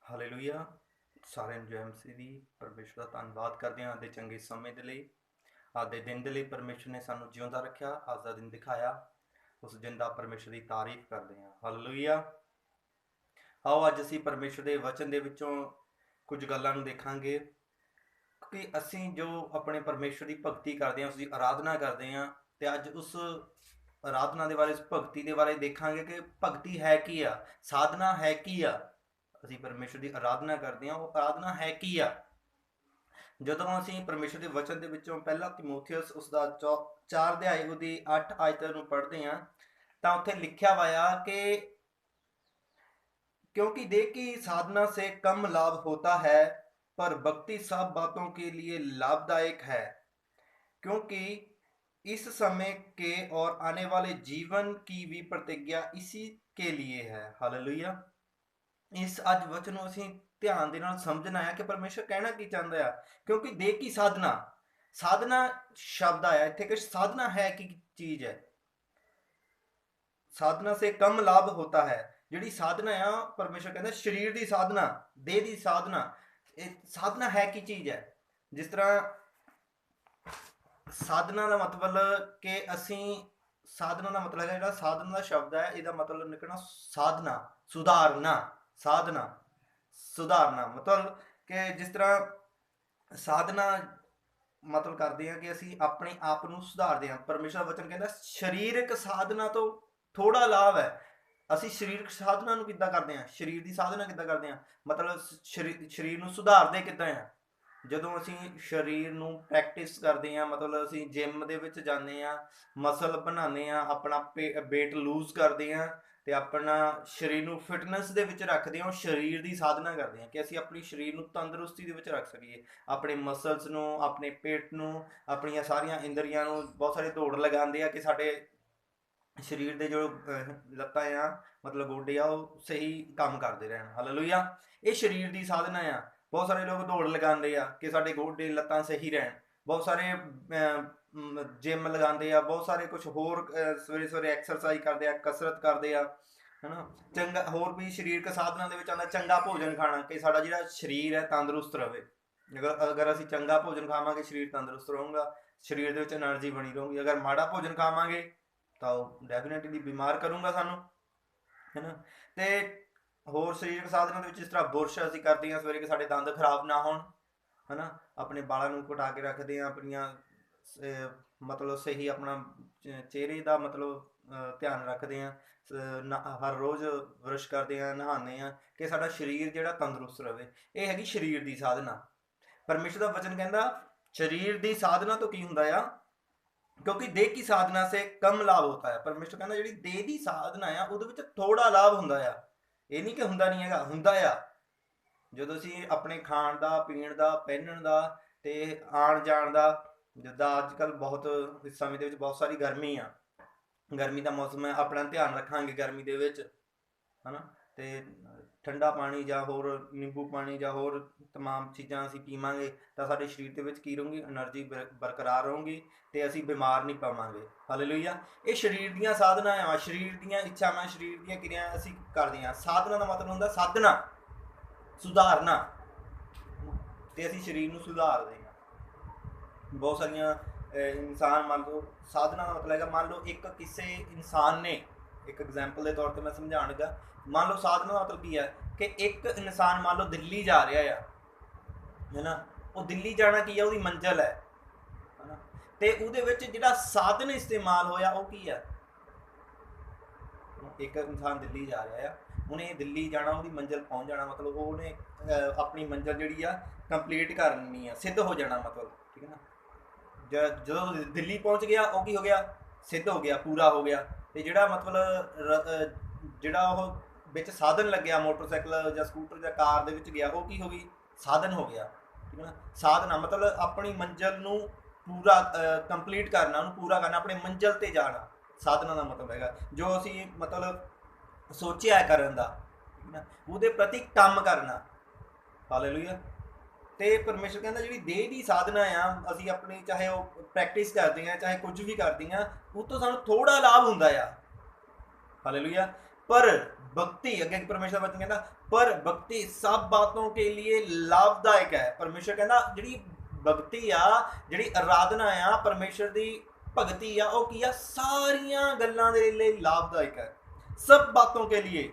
Hallelujah. ਸਾਰਿਆਂ ਨੂੰ ਜੈ ਮਸੀਹ ਦੀ। ਪਰਮੇਸ਼ਰ ਦਾ ਧੰਨਵਾਦ ਕਰਦੇ ਹਾਂ ਦੇ ਚੰਗੇ ਸਮੇਂ ਦੇ ਲਈ, ਅੱਜ ਦੇ ਦਿਨ ਦੇ ਲਈ। ਪਰਮੇਸ਼ਰ ਨੇ ਸਾਨੂੰ ਜਿਉਂਦਾ ਰੱਖਿਆ, ਅੱਜ ਦਾ ਦਿਨ ਦਿਖਾਇਆ। ਉਸ ਦਿਨ ਦਾ ਪਰਮੇਸ਼ਰ ਦੀ ਤਾਰੀਫ ਕਰਦੇ ਹਾਂ। ਹਾਲੇਲੂਇਆ। ਆਓ ਅੱਜ ਅਸੀਂ ਪਰਮੇਸ਼ਰ ਦੇ ਵਚਨ ਦੇ ਵਿੱਚੋਂ ਕੁਝ ਗੱਲਾਂ ਨੂੰ ਦੇਖਾਂਗੇ ਕਿ ਅਸੀਂ ਜੋ ਆਪਣੇ ਪਰਮੇਸ਼ਰ ਦੀ ਭਗਤੀ ਕਰਦੇ ਹਾਂ, ਉਸ ਦੀ ਆਰਾਧਨਾ ਕਰਦੇ ਹਾਂ, ਤੇ ਅੱਜ ਉਸ ਆਰਾਧਨਾ ਦੇ ਬਾਰੇ, ਉਸ ਭਗਤੀ ਦੇ ਬਾਰੇ ਦੇਖਾਂਗੇ ਕਿ ਭਗਤੀ ਹੈ ਕੀ ਆ, ਸਾਧਨਾ ਹੈ ਕੀ ਆ। ਅਸੀਂ ਪਰਮੇਸ਼ਰ ਦੀ ਆਰਾਧਨਾ ਕਰਦੇ ਹਾਂ, ਉਹ ਆਰਾਧਨਾ ਹੈ ਕੀ ਆ। ਜਦੋਂ ਅਸੀਂ ਪਰਮੇਸ਼ਰ ਦੇ ਵਚਨ ਦੇ ਵਿੱਚੋਂ ਪਹਿਲਾ ਤਿਮੋਥੀਅਸ ਉਸ ਦਾ 4 ਅਧਿਆਇ ਉਹਦੀ 8 ਆਇਤ ਨੂੰ ਪੜ੍ਹਦੇ ਹਾਂ, ਤਾਂ ਉੱਥੇ ਲਿਖਿਆ ਹੋਇਆ ਕਿ क्योंकि देह की साधना से कम लाभ होता है, पर भक्ति सब बातों के लिए लाभदायक है, क्योंकि इस समय के और आने वाले जीवन की भी प्रतिज्ञा इसी के लिए है। हालेलुया। इस अज वचन ਨੂੰ ਅਸੀਂ ਧਿਆਨ ਦੇ ਨਾਲ ਸਮਝਣਾ ਹੈ ਕਿ ਪਰਮੇਸ਼ਰ ਕਹਿਣਾ ਕੀ ਚਾਹੁੰਦਾ ਆ। ਕਿਉਂਕਿ ਦੇਹ ਕੀ ਸਾਧਨਾ, ਸਾਧਨਾ ਸ਼ਬਦ ਆਇਆ ਇੱਥੇ ਕਿ ਸਾਧਨਾ ਹੈ ਕੀ ਚੀਜ਼ ਹੈ। ਸਾਧਨਾ ਸੇ ਕਮ ਲਾਭ ਹੋਤਾ ਹੈ। ਜਿਹੜੀ ਸਾਧਨਾ ਆ, ਪਰਮੇਸ਼ਰ ਕਹਿੰਦਾ ਸਰੀਰ ਦੀ ਸਾਧਨਾ, ਦੇਹ ਦੀ ਸਾਧਨਾ, ਇਹ ਸਾਧਨਾ ਹੈ ਕੀ ਚੀਜ਼ ਹੈ। ਜਿਸ ਤਰ੍ਹਾਂ ਸਾਧਨਾ ਦਾ ਮਤਲਬ ਕਿ ਅਸੀਂ, ਸਾਧਨਾ ਦਾ ਮਤਲਬ ਹੈ, ਜਿਹੜਾ ਸਾਧਨਾ ਦਾ ਸ਼ਬਦ ਹੈ ਇਹਦਾ ਮਤਲਬ ਨਿਕਲਣਾ ਸਾਧਨਾ, ਸੁਧਾਰਨਾ। ਸਾਧਨਾ ਸੁਧਾਰਨਾ ਮਤਲਬ ਕਿ ਜਿਸ ਤਰ੍ਹਾਂ ਸਾਧਨਾ ਮਤਲਬ ਕਰਦੇ ਹਾਂ ਕਿ ਅਸੀਂ ਆਪਣੇ ਆਪ ਨੂੰ ਸੁਧਾਰਦੇ ਹਾਂ। ਪਰਮੇਸ਼ਰ ਦਾ ਵਚਨ ਕਹਿੰਦਾ ਸਰੀਰਕ ਸਾਧਨਾ ਤੋਂ ਥੋੜਾ ਲਾਭ ਹੈ। ਅਸੀਂ ਸਰੀਰਕ ਸਾਧਨਾ ਨੂੰ ਕਿੱਦਾਂ ਕਰਦੇ ਹਾਂ, ਸਰੀਰ ਦੀ ਸਾਧਨਾ ਕਿੱਦਾਂ ਕਰਦੇ ਹਾਂ, ਮਤਲਬ ਸਰੀਰ ਨੂੰ ਸੁਧਾਰਦੇ ਕਿੱਦਾਂ ਆ। ਜਦੋਂ ਅਸੀਂ ਸਰੀਰ ਨੂੰ ਪ੍ਰੈਕਟਿਸ ਕਰਦੇ ਹਾਂ, ਮਤਲਬ ਅਸੀਂ ਜਿਮ ਦੇ ਵਿੱਚ ਜਾਂਦੇ ਹਾਂ, ਮਸਲ ਬਣਾਉਂਦੇ ਹਾਂ, ਆਪਣਾ ਵੇਟ ਲੂਜ਼ ਕਰਦੇ ਹਾਂ ਤੇ ਆਪਣਾ ਸਰੀਰ ਨੂੰ ਫਿਟਨੈਸ ਦੇ ਵਿੱਚ ਰੱਖਦੇ ਹਾਂ, ਉਹ ਸਰੀਰ ਦੀ ਸਾਧਨਾ ਕਰਦੇ ਹਾਂ ਕਿ ਅਸੀਂ ਆਪਣੀ ਸਰੀਰ ਨੂੰ ਤੰਦਰੁਸਤੀ ਦੇ ਵਿੱਚ ਰੱਖ ਸਕੀਏ। ਆਪਣੇ ਮਸਲਸ ਨੂੰ, ਆਪਣੇ ਪੇਟ ਨੂੰ, ਆਪਣੀਆਂ ਸਾਰੀਆਂ ਇੰਦਰੀਆਂ ਨੂੰ ਬਹੁਤ ਸਾਰੇ ਦੌੜ ਲਗਾਉਂਦੇ ਆ ਕਿ ਸਾਡੇ ਸਰੀਰ ਦੇ ਜੋ ਲੱਤਾਂ ਆ, ਮਤਲਬ ਗੋਡੇ ਆ, ਉਹ ਸਹੀ ਕੰਮ ਕਰਦੇ ਰਹਿਣ। ਹਾਲੇਲੂਇਆ। ਇਹ ਸਰੀਰ ਦੀ ਸਾਧਨਾ ਆ। ਬਹੁਤ ਸਾਰੇ ਲੋਕ ਦੌੜ ਲਗਾਉਂਦੇ ਆ ਕਿ ਸਾਡੇ ਗੋਡੇ ਲੱਤਾਂ ਸਹੀ ਰਹਿਣ। ਬਹੁਤ ਸਾਰੇ ਜਿਮ ਲਗਾਉਂਦੇ ਆ, ਬਹੁਤ ਸਾਰੇ ਕੁਝ ਹੋਰ ਸਵੇਰੇ ਸਵੇਰੇ ਐਕਸਰਸਾਈਜ਼ ਕਰਦੇ ਆ, ਕਸਰਤ ਕਰਦੇ ਆ, ਹਨਾ। ਚੰਗਾ, ਹੋਰ ਵੀ ਸਰੀਰਕ ਸਾਧਨਾ ਦੇ ਵਿੱਚ ਆਉਂਦਾ ਚੰਗਾ ਭੋਜਨ ਖਾਣਾ, ਕਿ ਸਾਡਾ ਜਿਹੜਾ ਸਰੀਰ ਹੈ ਤੰਦਰੁਸਤ ਰਹੇ। ਅਗਰ ਅਸੀਂ ਚੰਗਾ ਭੋਜਨ ਖਾਵਾਂਗੇ, ਸਰੀਰ ਤੰਦਰੁਸਤ ਰਹੂਗਾ, ਸਰੀਰ ਦੇ ਵਿੱਚ એનર્ਜੀ ਬਣੀ ਰਹੂਗੀ। ਅਗਰ ਮਾੜਾ ਭੋਜਨ ਖਾਵਾਂਗੇ ਤਾਂ ਉਹ ਡੈਫੀਨੇਟਲੀ ਬਿਮਾਰ ਕਰੂੰਗਾ ਸਾਨੂੰ, ਹੈ ਨਾ। ਤੇ ਹੋਰ ਸਰੀਰਕ ਸਾਧਨਾਂ ਦੇ ਵਿੱਚ ਇਸ ਤਰ੍ਹਾਂ ਬੁਰਸ਼ ਅਸੀਂ ਕਰਦੇ ਹਾਂ ਸਵੇਰੇ ਕਿ ਸਾਡੇ ਦੰਦ ਖਰਾਬ ਨਾ ਹੋਣ, ਹੈ ਨਾ। ਆਪਣੇ ਬਾਲਾਂ ਨੂੰ ਘਟਾ ਕੇ ਰੱਖਦੇ ਹਾਂ, ਆਪਣੀਆਂ ਮਤਲਬ ਸਹੀ ਆਪਣਾ ਚਿਹਰੇ ਦਾ ਮਤਲਬ ਧਿਆਨ ਰੱਖਦੇ ਹਾਂ, ਹਰ ਰੋਜ਼ ਬਰਸ਼ ਕਰਦੇ ਹਾਂ, ਨਹਾਉਂਦੇ ਹਾਂ ਕਿ ਸਾਡਾ ਸਰੀਰ ਜਿਹੜਾ ਤੰਦਰੁਸਤ ਰਹੇ। ਇਹ ਹੈਗੀ ਸਰੀਰ ਦੀ ਸਾਧਨਾ। ਪਰਮੇਸ਼ਰ ਦਾ ਵਚਨ ਕਹਿੰਦਾ ਸਰੀਰ ਦੀ ਸਾਧਨਾ ਤੋਂ ਕੀ ਹੁੰਦਾ ਆ, ਕਿਉਂਕਿ ਦੇਹ ਕੀ ਸਾਧਨਾ ਸੇ ਕਮ ਲਾਭ ਹੋਤਾ ਹੈ। ਪਰਮੇਸ਼ਰ ਕਹਿੰਦਾ ਜਿਹੜੀ ਦੇਹ ਦੀ ਸਾਧਨਾ ਆ ਉਹਦੇ ਵਿੱਚ ਥੋੜਾ ਲਾਭ ਹੁੰਦਾ ਆ। ਇਹ ਨਹੀਂ ਕਿ ਹੁੰਦਾ ਨਹੀਂ ਹੈਗਾ, ਹੁੰਦਾ ਆ। ਜਦੋਂ ਅਸੀਂ ਆਪਣੇ ਖਾਣ ਦਾ, ਪੀਣ ਦਾ, ਪਹਿਨਣ ਦਾ ਤੇ ਆਉਣ ਜਾਣ ਦਾ, ਜਿੱਦਾਂ ਅੱਜ ਕੱਲ੍ਹ ਬਹੁਤ ਇਸ ਸਮੇਂ ਦੇ ਵਿੱਚ ਬਹੁਤ ਸਾਰੀ ਗਰਮੀ ਆ, ਗਰਮੀ ਦਾ ਮੌਸਮ ਹੈ, ਆਪਣਾ ਧਿਆਨ ਰੱਖਾਂਗੇ ਗਰਮੀ ਦੇ ਵਿੱਚ, ਹੈ ਨਾ। ਤੇ ਠੰਡਾ ਪਾਣੀ ਜਾਂ ਹੋਰ ਨਿੰਬੂ ਪਾਣੀ ਜਾਂ ਹੋਰ ਤਮਾਮ ਚੀਜ਼ਾਂ ਅਸੀਂ ਪੀਵਾਂਗੇ ਤਾਂ ਸਾਡੇ ਸਰੀਰ ਦੇ ਵਿੱਚ ਕੀ ਰਹੂਗੀ, એનર્ਜੀ ਬਰਕਰਾਰ ਰਹੂਗੀ ਤੇ ਅਸੀਂ ਬਿਮਾਰ ਨਹੀਂ ਪਾਵਾਂਗੇ। ਹਾਲੇਲੂਇਆ। ਇਹ ਸਰੀਰ ਦੀਆਂ ਸਾਧਨਾ ਆ, ਸਰੀਰ ਦੀਆਂ ਇੱਛਾਵਾਂ, ਸਰੀਰ ਦੀਆਂ ਕਿਰਿਆ ਅਸੀਂ ਕਰਦੇ ਹਾਂ। ਸਾਧਨਾ ਦਾ ਮਤਲਬ ਹੁੰਦਾ ਸਾਧਨਾ, ਸੁਧਾਰਨਾ, ਤੇ ਅਸੀਂ ਸਰੀਰ ਨੂੰ ਸੁਧਾਰਦੇ ਹਾਂ। ਬਹੁਤ ਸਾਰੀਆਂ ਇਨਸਾਨ, ਮੰਨ ਲਓ ਸਾਧਨਾ ਦਾ ਮਤਲਬ ਹੈਗਾ, ਮੰਨ ਲਓ ਇੱਕ ਕਿਸੇ ਇਨਸਾਨ ਨੇ, ਇੱਕ ਐਗਜ਼ਾਮਪਲ ਦੇ ਤੌਰ 'ਤੇ ਮੈਂ ਸਮਝਾਉਣ ਲੱਗਾ, ਮੰਨ ਲਓ ਸਾਧਨਾ ਦਾ ਮਤਲਬ ਕੀ ਹੈ ਕਿ ਇੱਕ ਇਨਸਾਨ ਮੰਨ ਲਓ ਦਿੱਲੀ ਜਾ ਰਿਹਾ ਆ, ਹੈ ਨਾ। ਉਹ ਦਿੱਲੀ ਜਾਣਾ ਕੀ ਆ, ਉਹਦੀ ਮੰਜ਼ਿਲ ਹੈ ਨਾ। ਤੇ ਉਹਦੇ ਵਿੱਚ ਜਿਹੜਾ ਸਾਧਨ ਇਸਤੇਮਾਲ ਹੋਇਆ ਉਹ ਕੀ ਆ। ਇੱਕ ਇਨਸਾਨ ਦਿੱਲੀ ਜਾ ਰਿਹਾ ਆ, ਉਹਨੇ ਦਿੱਲੀ ਜਾਣਾ, ਉਹਦੀ ਮੰਜ਼ਿਲ ਪਹੁੰਚ ਜਾਣਾ, ਮਤਲਬ ਉਹਨੇ ਆਪਣੀ ਮੰਜ਼ਿਲ ਜਿਹੜੀ ਆ ਕੰਪਲੀਟ ਕਰਨੀ ਆ, ਸਿੱਧ ਹੋ ਜਾਣਾ, ਮਤਲਬ ਠੀਕ ਹੈ ਨਾ। ਜਦੋਂ ਦਿੱਲੀ ਪਹੁੰਚ ਗਿਆ ਉਹ ਕੀ ਹੋ ਗਿਆ, ਸਿੱਧ ਹੋ ਗਿਆ, ਪੂਰਾ ਹੋ ਗਿਆ। ਤੇ ਜਿਹੜਾ ਮਤਲਬ ਜਿਹੜਾ ਉਹ ਵਿੱਚ ਸਾਧਨ ਲੱਗਿਆ, ਮੋਟਰਸਾਈਕਲ ਜਾਂ ਸਕੂਟਰ ਜਾਂ ਕਾਰ ਦੇ ਵਿੱਚ ਗਿਆ, ਉਹ ਕੀ ਹੋ ਗਈ, ਸਾਧਨ ਹੋ ਗਿਆ, ਠੀਕ ਹੈ ਨਾ। ਸਾਧਨਾ ਮਤਲਬ ਆਪਣੀ ਮੰਜ਼ਿਲ ਨੂੰ ਪੂਰਾ ਕੰਪਲੀਟ ਕਰਨਾ, ਉਹਨੂੰ ਪੂਰਾ ਕਰਨਾ, ਆਪਣੇ ਮੰਜ਼ਿਲ 'ਤੇ ਜਾਣਾ। ਸਾਧਨਾ ਦਾ ਮਤਲਬ ਹੈਗਾ ਜੋ ਅਸੀਂ ਮਤਲਬ ਸੋਚਿਆ ਕਰਨ ਦਾ, ਠੀਕ ਹੈ ਨਾ, ਉਹਦੇ ਪ੍ਰਤੀ ਕੰਮ ਕਰਨਾ। ਹਾਲੇਲੂਇਆ। ਤੇ ਪਰਮੇਸ਼ਰ ਕਹਿੰਦਾ ਜਿਹੜੀ ਦੇਹ ਦੀ ਸਾਧਨਾ ਆ, ਅਸੀਂ ਆਪਣੀ ਚਾਹੇ ਉਹ ਪ੍ਰੈਕਟਿਸ ਕਰਦੇ ਹਾਂ, ਚਾਹੇ ਕੁਝ ਵੀ ਕਰਦੇ ਹਾਂ, ਉਹ ਤੋਂ ਸਾਨੂੰ ਥੋੜਾ ਲਾਭ ਹੁੰਦਾ ਆ। ਹਾਲੇਲੂਇਆ। ਪਰ भक्ति अगे परमेश्वर वचन कहता पर भक्ति सब बातों के लिए लाभदायक है। परमेश्वर कहता जी भक्ति आ जी आराधना आ परमेश्वर की भगती आ वो की आ सारिया गल्लां दे लिए लाभदायक है। सब बातों के लिए,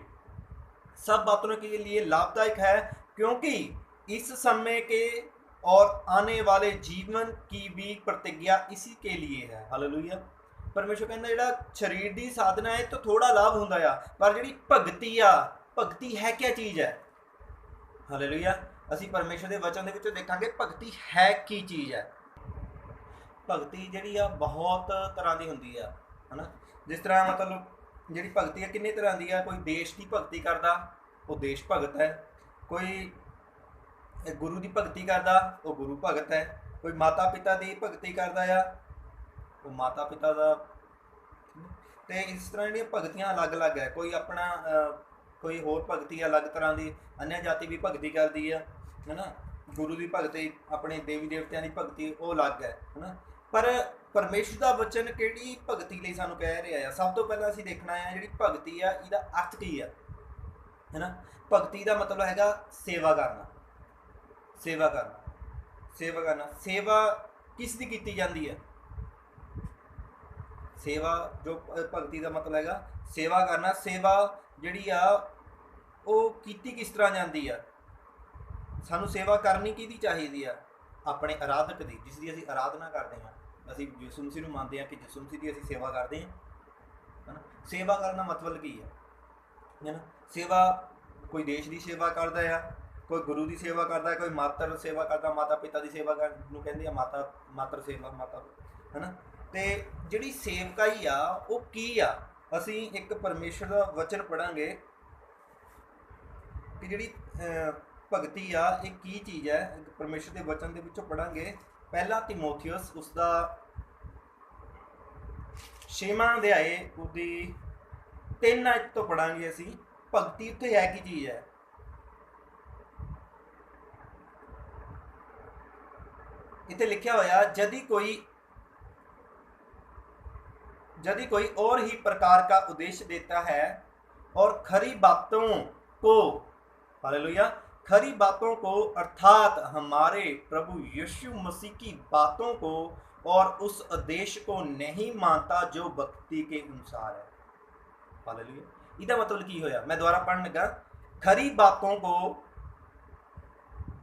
सब बातों के लिए लाभदायक है क्योंकि इस समय के और आने वाले जीवन की भी प्रतिज्ञा इसी के लिए है। हालेलुया। परमेश्वर कहना जिहड़ा शरीर की साधना है तो थोड़ा लाभ होंदा आ पर जिहड़ी भगती आ भगती है क्या चीज़ है। हालेलुया। असीं परमेश्वर के वचन के देखांगे भगती है की चीज़ है। भगती जिहड़ी आ बहुत तरह की हुंदी है ना। जिस तरह मतलब जिहड़ी भगती है किन्ने तरह की है। कोई देश की भगती करदा वो देश भगत है, कोई गुरु की भगती करदा वो गुरु भगत है, कोई माता पिता की भगती करदा आ वो माता पिता का। तो इस तरह दी भगतियां अलग अलग है। कोई अपना कोई होर भगती अलग तरह की अन्य जाति भी भगती करती है ना। गुरु की भगती अपने देवी देवतियों की भगती वो अलग है ना। पर परमेश्वर का वचन किहड़ी भगती लई सानूं कह रहा है। सब तो पहला असीं देखना है जिहड़ी भगती आ इहदा अर्थ की है ना। भगती का मतलब हैगा सेवा करना, सेवा करना, सेवा करना। सेवा किस दी कीती जाती है। सेवा जो भगती का मतलब हैगा सेवा करना। सेवा जिहड़ी आ वो कीती किस तरह जाती है। सानू सेवा करनी किहदी चाहिदी आ अपने आराधक दी जिसकी असीं आराधना करते हैं। असीं यीशु मसीह नूं मानते हैं कि यीशु मसीह की असीं सेवा करते हैं है ना। सेवा करना मतलब की है ना। सेवा कोई देश की सेवा करता है, कोई गुरु की सेवा करता है, कोई मातर सेवा करता, माता पिता की सेवा नूं कहंदे आ माता मातर सेवा माता है ना। तो जिहड़ी सेवकाई आ वो की आ असीं एक परमेश्वर का वचन पढ़ांगे कि जिहड़ी भगती आ एक की चीज़ है। परमेश्वर के वचन के विचों पढ़ांगे पहला तिमोथियस उसका 6वां अध्याय उसकी 3 आयत तो पढ़ांगे असीं भगती उत्थे है की चीज़ है। इत्थे लिखिया होया यदि कोई और ही प्रकार का उद्देश्य देता है और खरी बातों को, हालेलुया, खरी बातों को अर्थात हमारे प्रभु यीशु मसीह की बातों को और उस उद्देश्य को नहीं मानता जो भक्ति के अनुसार है। हालेलुया। इसका मतलब की होया। मैं दोबारा पढ़ने लगा। खरी बातों को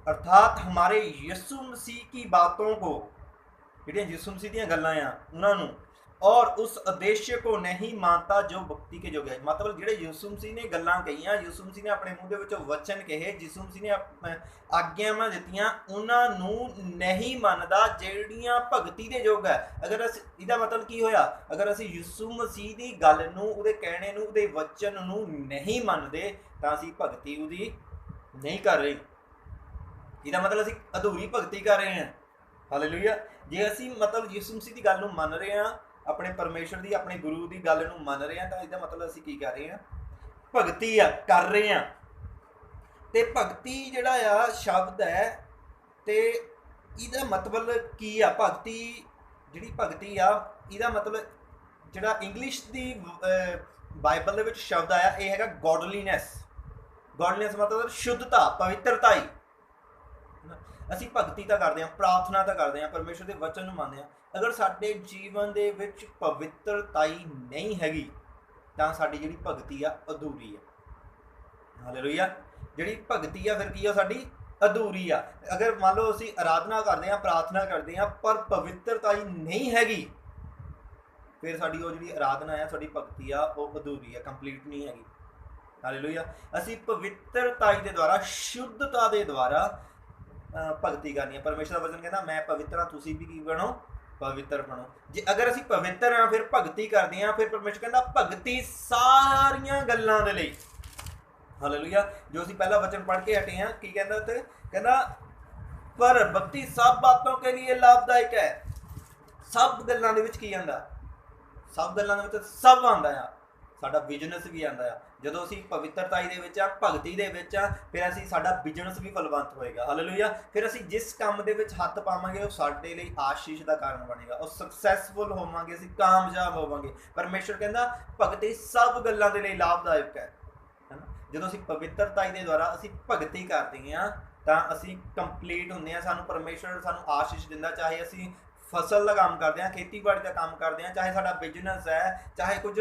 अर्थात हमारे यीशु मसीह की बातों को जिहड़ियां यीशु मसीह दी गल्लां आ उन्हां नूं और उस उद्देश्य को नहीं मानता जो भक्ति के योग्य है। मतलब जिहड़े यीशु मसीह ने गल्लां कहीआं, यीशु मसीह ने अपने मूँह दे विचों वचन कहे, यीशु मसीह ने आग्यावां दित्तियां उन्हां नूं नहीं मनदा जिहड़ियां भगती दे योग है। अगर इहदा मतलब की होया अगर असीं यीशु मसीह दी गल नूं उहदे कहणे नूं उहदे वचन नूं नहीं मनदे तां असीं भगती उहदी नहीं कर रहे। ਇਹਦਾ मतलब ਅਸੀਂ अधूरी भगती कर रहे हैं। हालेलुया। जे ਅਸੀਂ मतलब यीशु मसीह की गल नूं मन रहे हैं, अपने परमेश्वर की अपने गुरु की गल नूं मन रहे हैं तो इसका मतलब ਅਸੀਂ की कर रहे हैं भगती कर रहे हैं। तो भगती जिहड़ा आ शब्द है तो ਇਹਦਾ मतलब की आ भगती जिहड़ी भगती आ ਇਹਦਾ मतलब जिहड़ा इंग्लिश की बाइबल दे विच शब्द आया ये हैगा गॉडलीनैस। गॉडलीनैस मतलब शुद्धता पवित्रता ही। ਅਸੀਂ भगती तो करते हैं, प्रार्थना तो करते हैं, परमेश्वर के वचन ਨੂੰ ਮੰਨਦੇ ਹਾਂ। अगर साडे जीवन ਦੇ ਵਿੱਚ पवित्रता ही नहीं हैगी ਤਾਂ ਸਾਡੀ ਜਿਹੜੀ ਭਗਤੀ ਆ अधूरी है। हालेलुया। ਜਿਹੜੀ ਭਗਤੀ ਆ ਫਿਰ ਕੀ ਆ ਸਾਡੀ अधूरी आ। अगर मान लो ਅਸੀਂ आराधना करते हैं, प्रार्थना करते हैं पर पवित्रता ही नहीं हैगी फिर साडी ਉਹ ਜਿਹੜੀ आराधना है साडी भगती आ वो अधूरी है, कंप्लीट नहीं हैगी। हालेलुया। ਅਸੀਂ पवित्रता ਦੇ द्वारा शुद्धता ਦੇ द्वारा भगती करनी है। परमेश्वर का वचन कहना मैं पवित्र हाँ तुसीं भी की बनो पवित्र बनो। जे अगर असीं पवित्र हाँ फिर भगती करते हैं फिर परमेश्वर कहना भगती सारियां गल्लां दे लई। हालेलुया। जो असीं पहला वचन पढ़ के हटे हैं की कहंदा उत्ते कहंदा पर भगती सब बातों के लिए लाभदायक है। सब गल्लां दे विच की आंदा, सब गल्लां दे विच सब आंदा आ। साडा बिजनेस भी आंदा आ ਜਦੋਂ ਅਸੀਂ ਪਵਿੱਤਰਤਾਈ ਦੇ ਵਿੱਚ ਆ ਭਗਤੀ ਦੇ ਵਿੱਚ ਆ ਫਿਰ ਅਸੀਂ ਸਾਡਾ ਬਿਜ਼ਨਸ ਵੀ ਫਲਵੰਤ ਹੋਏਗਾ। ਹਾਲੇਲੂਇਆ। ਫਿਰ ਅਸੀਂ ਜਿਸ ਕੰਮ ਦੇ ਵਿੱਚ ਹੱਥ ਪਾਵਾਂਗੇ ਉਹ ਸਾਡੇ ਲਈ ਆਸ਼ੀਸ਼ ਦਾ ਕਾਰਨ ਬਣੇਗਾ, ਉਹ ਸਕਸੈਸਫੁਲ ਹੋਵਾਂਗੇ, ਅਸੀਂ ਕਾਮਯਾਬ ਹੋਵਾਂਗੇ। ਪਰਮੇਸ਼ਰ ਕਹਿੰਦਾ ਭਗਤੀ ਸਭ ਗੱਲਾਂ ਦੇ ਲਈ ਲਾਭਦਾਇਕ ਹੈ। ਜਦੋਂ ਅਸੀਂ ਪਵਿੱਤਰਤਾ ਦੇ ਦੁਆਰਾ ਅਸੀਂ ਭਗਤੀ ਕਰਦੇ ਹਾਂ ਤਾਂ ਅਸੀਂ ਕੰਪਲੀਟ ਹੁੰਦੇ ਹਾਂ। ਸਾਨੂੰ ਪਰਮੇਸ਼ਰ ਸਾਨੂੰ ਆਸ਼ੀਸ਼ ਦਿੰਦਾ, ਚਾਹੇ ਅਸੀਂ ਫਸਲ ਦਾ ਕੰਮ ਕਰਦੇ ਹਾਂ, ਖੇਤੀਬਾੜੀ ਦਾ ਕੰਮ ਕਰਦੇ ਹਾਂ, ਚਾਹੇ ਸਾਡਾ ਬਿਜ਼ਨਸ ਹੈ, ਚਾਹੇ ਕੁਝ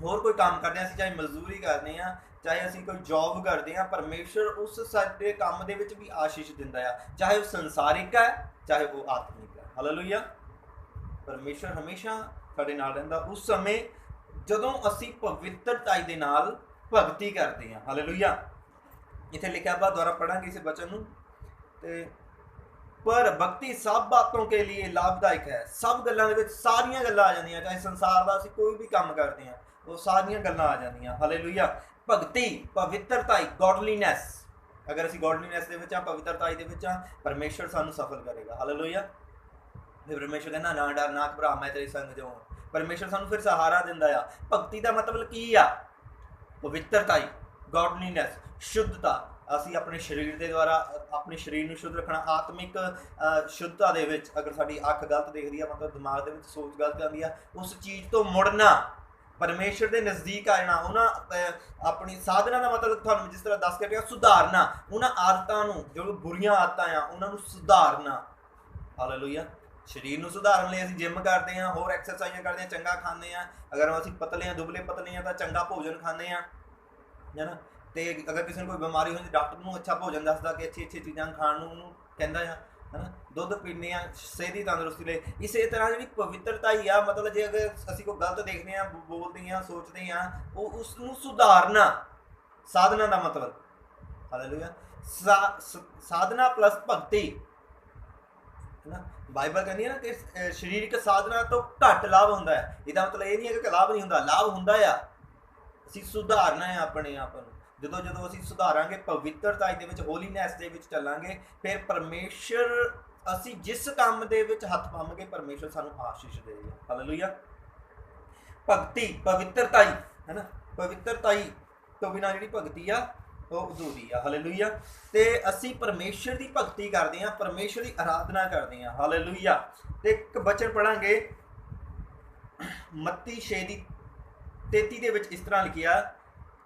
ਹੋਰ ਕੋਈ ਕੰਮ ਕਰਦੇ ਹਾਂ, ਅਸੀਂ ਚਾਹੇ ਮਜ਼ਦੂਰੀ ਕਰਦੇ ਹਾਂ, ਚਾਹੇ ਅਸੀਂ ਕੋਈ ਜੌਬ ਕਰਦੇ ਹਾਂ, ਪਰਮੇਸ਼ਰ ਉਸ ਸਾਡੇ ਕੰਮ ਦੇ ਵਿੱਚ ਵੀ ਆਸ਼ੀਸ਼ ਦਿੰਦਾ ਆ, ਚਾਹੇ ਉਹ ਸੰਸਾਰਿਕ ਹੈ ਚਾਹੇ ਉਹ ਆਤਮਿਕ ਹੈ। ਹਾਲੇਲੂਇਆ। ਪਰਮੇਸ਼ਰ ਹਮੇਸ਼ਾ ਸਾਡੇ ਨਾਲ ਰਹਿੰਦਾ ਉਸ ਸਮੇਂ ਜਦੋਂ ਅਸੀਂ ਪਵਿੱਤਰਤਾ ਦੇ ਨਾਲ ਭਗਤੀ ਕਰਦੇ ਹਾਂ। ਹਾਲੇਲੂਇਆ। ਇੱਥੇ ਲਿਖਿਆ ਆਪਾਂ ਦੁਆਰਾ ਪੜਾਂਗੇ ਇਸ ਵਚਨ ਨੂੰ। ਤੇ ਪਰ ਭਗਤੀ ਸਭ ਬਾਤੋਂ ਕੇ ਲਈ ਲਾਭਦਾਇਕ ਹੈ। ਸਭ ਗੱਲਾਂ ਦੇ ਵਿੱਚ ਸਾਰੀਆਂ ਗੱਲਾਂ ਆ ਜਾਂਦੀਆਂ, ਚਾਹੇ ਸੰਸਾਰ ਦਾ ਅਸੀਂ ਕੋਈ ਵੀ ਕੰਮ ਕਰਦੇ ਹਾਂ ਉਹ ਸਾਰੀਆਂ ਗੱਲਾਂ ਆ ਜਾਂਦੀਆਂ। ਹਾਲੇਲੂਇਆ। ਭਗਤੀ, ਪਵਿੱਤਰਤਾ, ਗੋਡਲੀਨੈਸ, ਅਗਰ ਅਸੀਂ ਗੋਡਲੀਨੈਸ ਦੇ ਵਿੱਚ ਆ, ਪਵਿੱਤਰਤਾ ਦੇ ਵਿੱਚ ਆ, ਪਰਮੇਸ਼ਰ ਸਾਨੂੰ ਸਫਲ ਕਰੇਗਾ। ਹਾਲੇਲੂਇਆ। ਤੇ ਪਰਮੇਸ਼ਰ ਕਹਿੰਦਾ ਨਾ ਡਰ ਨਾ ਘਬਰਾ, ਮੈਂ ਤੇਰੇ ਸੰਗ ਜੋ ਹਾਂ। ਪਰਮੇਸ਼ਰ ਸਾਨੂੰ ਫਿਰ ਸਹਾਰਾ ਦਿੰਦਾ ਆ। ਭਗਤੀ ਦਾ ਮਤਲਬ ਕੀ ਆ? ਪਵਿੱਤਰਤਾ, ਗੋਡਲੀਨੈਸ, ਸ਼ੁੱਧਤਾ। ਅਸੀਂ ਆਪਣੇ ਸਰੀਰ ਦੇ ਦੁਆਰਾ ਆਪਣੇ ਸਰੀਰ ਨੂੰ ਸ਼ੁੱਧ ਰੱਖਣਾ। ਆਤਮਿਕ ਸ਼ੁੱਧਤਾ ਦੇ ਵਿੱਚ ਅਗਰ ਸਾਡੀ ਅੱਖ ਗਲਤ ਦੇਖਦੀ ਆ, ਮਤਲਬ ਦਿਮਾਗ ਦੇ ਵਿੱਚ ਸੋਚ ਗਲਤ ਆਉਂਦੀ ਆ, ਉਸ ਚੀਜ਼ ਤੋਂ ਮੁੜਨਾ, ਪਰਮੇਸ਼ਰ ਦੇ ਨਜ਼ਦੀਕ ਆ ਜਾਣਾ। ਉਹਨਾਂ ਆਪਣੀ ਸਾਧਨਾ ਦਾ ਮਤਲਬ ਤੁਹਾਨੂੰ ਜਿਸ ਤਰ੍ਹਾਂ ਦੱਸ ਕੇ ਗਿਆ, ਸੁਧਾਰਨਾ। ਉਹਨਾਂ ਆਦਤਾਂ ਨੂੰ, ਜੋ ਬੁਰੀਆਂ ਆਦਤਾਂ ਆ ਉਹਨਾਂ ਨੂੰ ਸੁਧਾਰਨਾ। ਹਾਲੇਲੂਇਆ। ਸਰੀਰ ਨੂੰ ਸੁਧਾਰਨ ਲਈ ਅਸੀਂ ਜਿਮ ਕਰਦੇ ਹਾਂ, ਹੋਰ ਐਕਸਰਸਾਈਜ਼ਾਂ ਕਰਦੇ ਹਾਂ, ਚੰਗਾ ਖਾਂਦੇ ਹਾਂ। ਅਗਰ ਅਸੀਂ ਪਤਲੇ ਹਾਂ, ਦੁਬਲੇ ਪਤਲੇ ਹਾਂ ਤਾਂ ਚੰਗਾ ਭੋਜਨ ਖਾਂਦੇ ਹਾਂ, ਹੈ ਨਾ। ਤੇ ਅਗਰ ਕਿਸੇ ਨੂੰ ਕੋਈ ਬਿਮਾਰੀ ਹੁੰਦੀ, ਡਾਕਟਰ ਨੂੰ ਅੱਛਾ ਭੋਜਨ ਦੱਸਦਾ ਕਿ ਅੱਛੀ ਚੀਜ਼ਾਂ ਖਾਣ ਨੂੰ ਉਹਨੂੰ ਕਹਿੰਦਾ ਆ, ਹੈ ਨਾ। ਦੁੱਧ ਪੀਂਦੇ ਹਾਂ ਸਿਹਤ ਦੀ ਤੰਦਰੁਸਤੀ ਲਈ। ਇਸੇ ਤਰ੍ਹਾਂ ਜਿਹੜੀ ਪਵਿੱਤਰਤਾ ਹੀ ਆ, ਮਤਲਬ ਜੇ ਅਗਰ ਅਸੀਂ ਕੋਈ ਗਲਤ ਦੇਖਦੇ ਹਾਂ, ਬੋਲਦੇ ਹਾਂ, ਸੋਚਦੇ ਹਾਂ, ਉਹ ਉਸ ਨੂੰ ਸੁਧਾਰਨਾ। ਸਾਧਨਾ ਦਾ ਮਤਲਬ। ਹਾਲੇਲੂਇਆ। ਸਾਧਨਾ ਪਲੱਸ ਭਗਤੀ, ਹੈ ਨਾ। ਬਾਈਬਲ ਕਹਿੰਦੀ ਹੈ ਨਾ ਕਿ ਸਰੀਰਕ ਸਾਧਨਾ ਤੋਂ ਘੱਟ ਲਾਭ ਹੁੰਦਾ ਹੈ। ਇਹਦਾ ਮਤਲਬ ਇਹ ਨਹੀਂ ਹੈ ਕਿ ਲਾਭ ਨਹੀਂ ਹੁੰਦਾ, ਲਾਭ ਹੁੰਦਾ ਆ। ਅਸੀਂ ਸੁਧਾਰਨਾ ਹੈ ਆਪਣੇ ਆਪ ਨੂੰ। ਜਦੋਂ ਜਦੋਂ ਅਸੀਂ ਸੁਧਾਰਾਂਗੇ, ਪਵਿੱਤਰਤਾ ਦੇ ਵਿੱਚ, ਹੋਲੀਨੈਸ ਦੇ ਵਿੱਚ ਚੱਲਾਂਗੇ, ਫਿਰ ਪਰਮੇਸ਼ਰ, ਅਸੀਂ ਜਿਸ ਕੰਮ ਦੇ ਵਿੱਚ ਹੱਥ ਪਾਵਾਂਗੇ ਪਰਮੇਸ਼ਰ ਸਾਨੂੰ ਆਸ਼ੀਸ਼ ਦੇਵੇਗਾ। ਹਾਲੇਲੂਇਆ। ਭਗਤੀ, ਪਵਿੱਤਰਤਾ, ਹੈ ਨਾ। ਪਵਿੱਤਰਤਾ ਤੋਂ ਬਿਨਾਂ ਜਿਹੜੀ ਭਗਤੀ ਆ ਉਹ ਅਧੂਰੀ ਆ। ਹਾਲੇਲੂਇਆ। ਤੇ ਅਸੀਂ ਪਰਮੇਸ਼ਰ ਦੀ ਭਗਤੀ ਕਰਦੇ ਹਾਂ, ਪਰਮੇਸ਼ਰ ਦੀ ਆਰਾਧਨਾ ਕਰਦੇ ਹਾਂ। ਹਾਲੇਲੂਇਆ। ਤੇ ਇੱਕ ਬਚਨ ਪੜਾਂਗੇ ਮੱਤੀ 6:33 ਦੇ ਵਿੱਚ। ਇਸ ਤਰ੍ਹਾਂ ਲਿਖਿਆ,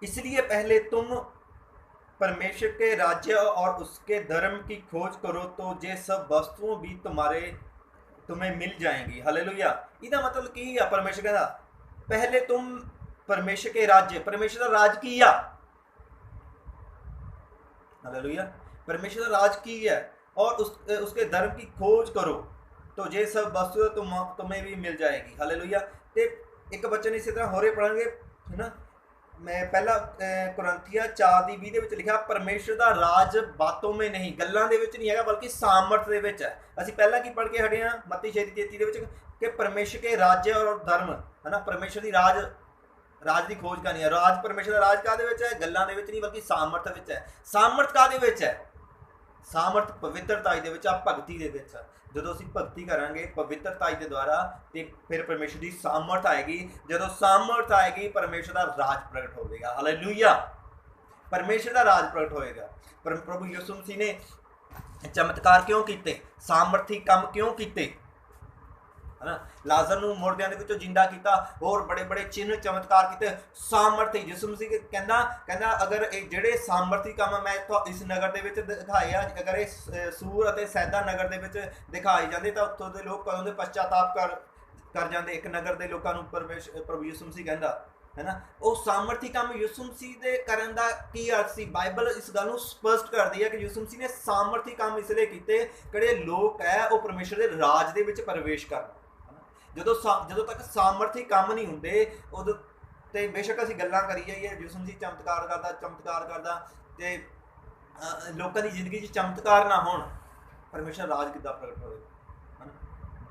इसलिए पहले तुम परमेश्वर के राज्य और उसके धर्म की खोज करो तो ये सब वस्तुओं भी तुम्हें मिल जाएंगी। हालेलुया। इसका मतलब की है? परमेश्वर कहता पहले तुम परमेश्वर के राज्य, परमेश्वर का राज की है। हालेलुया। परमेश्वर का राज की है और उसके धर्म की खोज करो तो ये सब वस्तुएं तुम्हें भी मिल जाएगी। हालेलुया। ते एक बच्चन इसी तरह होरे पढ़ांगे, है ना। मैं पहला कुरंथिया 4:20 ਦੇ ਵਿੱਚ ਲਿਖਿਆ, ਪਰਮੇਸ਼ਰ ਦਾ ਰਾਜ ਬਾਤੋਂ ਮੇਂ ਨਹੀਂ, ਗੱਲਾਂ ਦੇ ਵਿੱਚ ਨਹੀਂ ਹੈਗਾ ਬਲਕਿ ਸਾਮਰਥ ਦੇ ਵਿੱਚ ਹੈ। ਅਸੀਂ ਪਹਿਲਾਂ ਕੀ ਪੜ੍ਹ ਕੇ ਹਟੇ ਹਾਂ ਮੱਤੀ 6:33 ਦੇ ਵਿੱਚ ਕਿ ਪਰਮੇਸ਼ਰ ਕੇ ਰਾਜ ਔਰ ਧਰਮ, ਹੈ ਨਾ। ਪਰਮੇਸ਼ਰ ਦੀ ਰਾਜ ਦੀ ਖੋਜ ਕਰਨੀ ਹੈ। ਰਾਜ, ਪਰਮੇਸ਼ਰ ਦਾ ਰਾਜ ਕਾਹਦੇ ਵਿੱਚ ਹੈ? ਗੱਲਾਂ ਦੇ ਵਿੱਚ ਨਹੀਂ ਬਲਕਿ ਸਾਮਰਥ ਵਿੱਚ ਹੈ। ਸਾਮਰਥ ਕਾਹਦੇ ਵਿੱਚ ਹੈ? ਸਾਮਰਥ ਪਵਿੱਤਰਤਾ ਦੇ ਵਿੱਚ ਆ, ਭਗਤੀ ਦੇ ਵਿੱਚ। ਜਦੋਂ ਅਸੀਂ ਭਗਤੀ ਕਰਾਂਗੇ ਪਵਿੱਤਰਤਾ ਦੇ ਦੁਆਰਾ ਤੇ ਫਿਰ ਪਰਮੇਸ਼ਰ ਦੀ ਸਾਮਰਥ ਆਏਗੀ। ਜਦੋਂ ਸਾਮਰਥ ਆਏਗੀ ਪਰਮੇਸ਼ਰ ਦਾ ਰਾਜ ਪ੍ਰਗਟ ਹੋਵੇਗਾ। ਹਾਲੇਲੂਇਆ। ਪਰਮੇਸ਼ਰ ਦਾ ਰਾਜ ਪ੍ਰਗਟ ਹੋਏਗਾ। ਪ੍ਰਭੂ ਯਿਸੂ ਮਸੀਹ ਨੇ ਚਮਤਕਾਰ ਕਿਉਂ ਕੀਤੇ? ਸਾਮਰਥੀ ਕੰਮ ਕਿਉਂ ਕੀਤੇ? है ना। लाजर ਨੂੰ ਮੁਰਦਿਆਂ ਦੇ ਵਿੱਚੋਂ ਜਿੰਦਾ ਕੀਤਾ, ਹੋਰ ਬੜੇ ਬੜੇ ਚਿੰਨ੍ਹ ਚਮਤਕਾਰ ਕੀਤੇ। ਸਾਮਰਥੀ ਯਿਸੂ ਮਸੀਹ ਕਹਿੰਦਾ ਅਗਰ ਇਹ ਜਿਹੜੇ ਸਾਮਰਥੀ ਕੰਮ ਮੈਂ ਇਸ ਨਗਰ ਦੇ ਵਿੱਚ ਦਿਖਾਏ ਆ, ਅਗਰ ਇਹ ਸੂਰ ਅਤੇ ਸੈਦਾ ਨਗਰ ਦੇ ਵਿੱਚ ਦਿਖਾਏ ਜਾਂਦੇ ਤਾਂ ਉੱਥੋਂ ਦੇ ਲੋਕ ਕਦੋਂ ਦੇ ਪਛਤਾਤਾਪ ਕਰ ਜਾਂਦੇ। ਇੱਕ ਨਗਰ ਦੇ ਲੋਕਾਂ ਨੂੰ ਪ੍ਰਭੂ ਯਿਸੂ ਮਸੀਹ ਕਹਿੰਦਾ, ਹੈ ਨਾ। ਉਹ ਸਾਮਰਥੀ ਕੰਮ ਯਿਸੂ ਮਸੀਹ ਦੇ ਕਰਨ ਦਾ ਕੀ ਅਰਥ ਸੀ? ਬਾਈਬਲ ਇਸ ਗੱਲ ਨੂੰ ਸਪਸ਼ਟ ਕਰਦੀ ਹੈ ਕਿ ਯਿਸੂ ਮਸੀਹ ਨੇ ਸਾਮਰਥੀ ਕੰਮ ਇਸ ਲਈ ਕੀਤੇ ਜਿਹੜੇ ਲੋਕ ਹੈ ਉਹ ਪਰਮੇਸ਼ਰ ਦੇ ਰਾਜ ਦੇ ਵਿੱਚ ਪ੍ਰਵੇਸ਼ ਕਰਨ। ਜਦੋਂ ਤੱਕ ਸਾਮਰਥੀ ਕੰਮ ਨਹੀਂ ਹੁੰਦੇ ਉਦੋਂ ਤੇ ਬੇਸ਼ੱਕ ਅਸੀਂ ਗੱਲਾਂ ਕਰੀ ਜਾਈਏ, ਯਿਸੂ ਮਸੀਹ ਚਮਤਕਾਰ ਕਰਦਾ ਤੇ ਲੋਕਾਂ ਦੀ ਜ਼ਿੰਦਗੀ 'ਚ ਚਮਤਕਾਰ ਨਾ ਹੋਣ, ਪਰਮੇਸ਼ਰ ਰਾਜ ਕਿੱਦਾਂ ਪ੍ਰਗਟ ਹੋਵੇਗਾ?